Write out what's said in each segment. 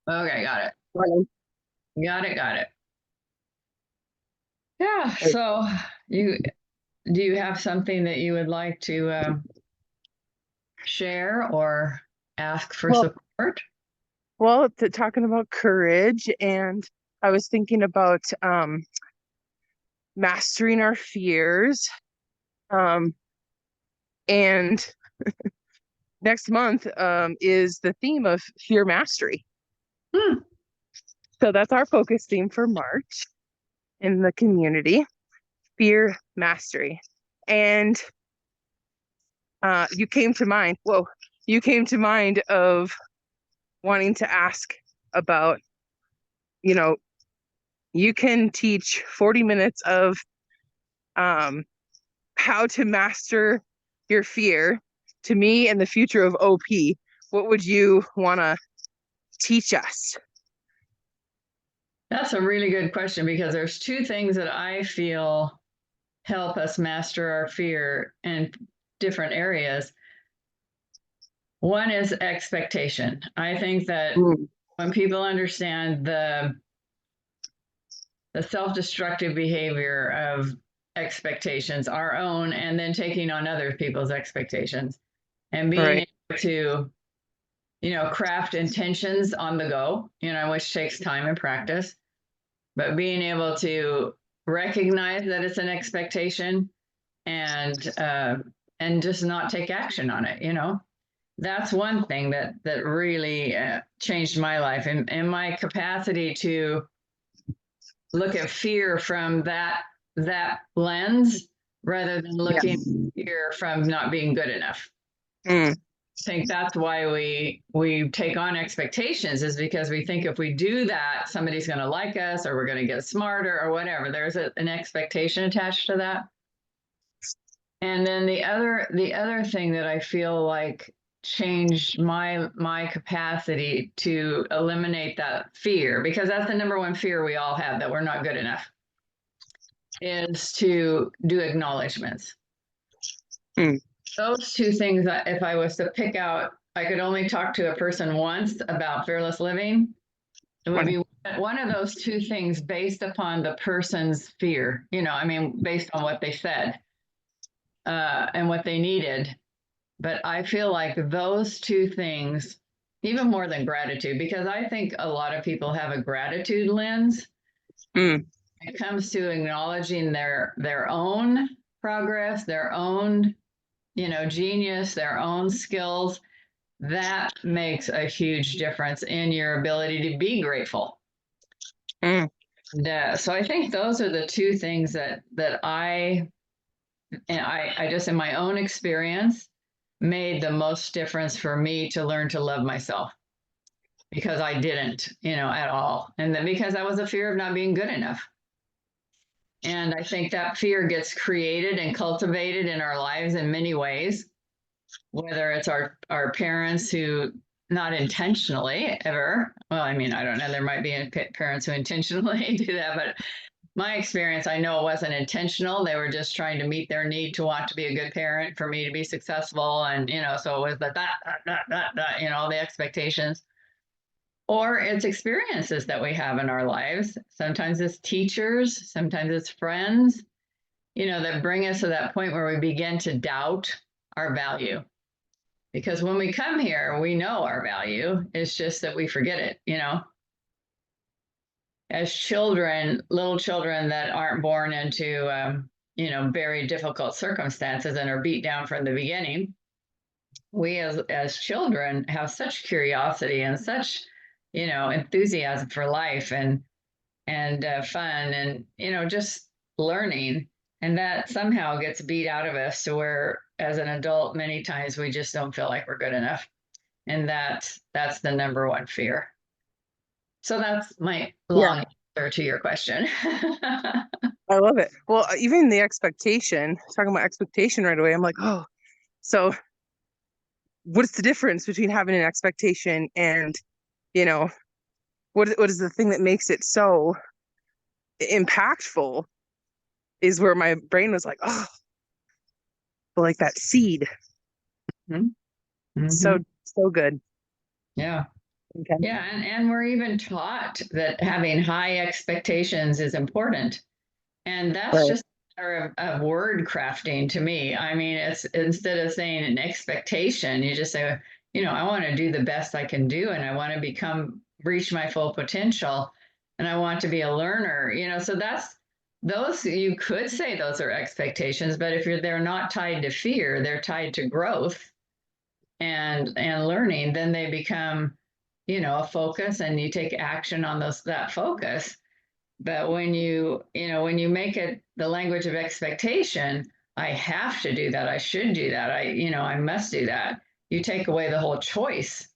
Okay, got it. Morning. Got it, got it. Yeah, Hey, so you do you have something that you would like to share or ask for Well, support? talking about courage, and I was thinking about mastering our fears. Um, and next month is the theme of fear mastery. Hmm, So that's our focus theme for March in the community, fear mastery. And you came to mind. Whoa, you came to mind of wanting to ask about, you know, you can teach 40 minutes of um, how to master your fear to me and the future of OP. What would you want to teach us? that's a really good question because there's two things that I feel help us master our fear in different areas. One is expectation. I think that Mm, when people understand the self-destructive behavior of expectations, our own, and then taking on other people's expectations, and being right. able to, craft intentions on the go, which takes time and practice, but being able to recognize that it's an expectation and just not take action on it. That's one thing that really changed my life and my capacity to look at fear from that lens rather than looking Yes. at fear from not being good enough. Mm, I think that's why we take on expectations, is because we think if we do that, somebody's going to like us or we're going to get smarter or whatever. There's an expectation attached to that. And then the other thing that I feel like changed my capacity to eliminate that fear, because that's the number one fear we all have, that we're not good enough, is to do acknowledgments. mm, Those two things, if I was to pick out, I could only talk to a person once about fearless living. It would be one of those two things based upon the person's fear, I mean, based on what they said and what they needed. But I feel like those two things, even more than gratitude, because I think a lot of people have a gratitude lens mm, when it comes to acknowledging their own progress, their own genius, their own skills. That makes a huge difference in your ability to be grateful. mm. So I think those are the two things that I just, in my own experience, made the most difference for me to learn to love myself, because I didn't, at all. And then because that was a fear of not being good enough. And I think that fear gets created and cultivated in our lives in many ways, whether it's our parents who, not intentionally ever, well, I mean, I don't know, there might be parents who intentionally do that, but my experience, I know it wasn't intentional. They were just trying to meet their need to want to be a good parent for me to be successful. And, so it was all the expectations. Or it's experiences that we have in our lives. Sometimes it's teachers, sometimes it's friends, that bring us to that point where we begin to doubt our value. Because when we come here, we know our value. It's just that we forget it. As children, little children that aren't born into, very difficult circumstances and are beat down from the beginning, we as children have such curiosity and such, enthusiasm for life and fun and, just learning. And that somehow gets beat out of us to where, as an adult, many times we just don't feel like we're good enough. And that's the number one fear. So that's my Yeah, long answer to your question. I love it. Well, even the expectation, talking about expectation right away, I'm like, oh, so what's the difference between having an expectation and, you know, what is the thing that makes it so impactful is where my brain was like, oh, like that seed. Mm-hmm. So, Mm-hmm. so good. Yeah. Okay. Yeah, and we're even taught that having high expectations is important. And that's Right. just a matter of word crafting to me. I mean, it's instead of saying an expectation, you just say, I want to do the best I can do and I want to reach my full potential and I want to be a learner, so those, you could say those are expectations, but if they're not tied to fear, they're tied to growth and learning, then they become, a focus and you take action on that focus. But when you make it the language of expectation, I have to do that. I should do that. I must do that. You take away the whole choice.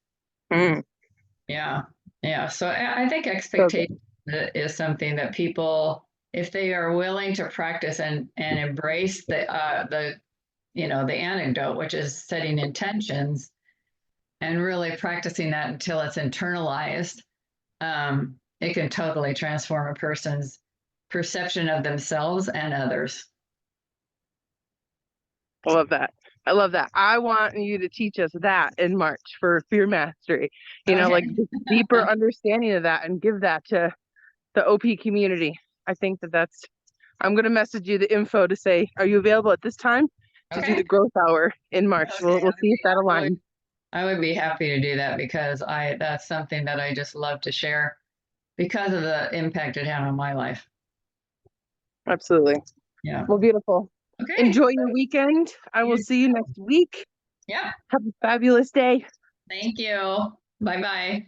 Mm. Yeah. Yeah. So I think So good. expectation is something that people, if they are willing to practice and embrace the anecdote, which is setting intentions and really practicing that until it's internalized, it can totally transform a person's perception of themselves and others. I love that. I love that. I want you to teach us that in March for fear mastery. Okay. Like this deeper understanding of that and give that to the OP community. I think that's, I'm going to message you the info to say, are you available at this time to do Okay. the growth hour in March? Okay. We'll see if that aligns. I would be happy to do that because that's something that I just love to share because of the impact it had on my life. Absolutely. Yeah. Well, beautiful. Okay. Enjoy your weekend. I will see you next week. Yeah. Have a fabulous day. Thank you. Bye-bye.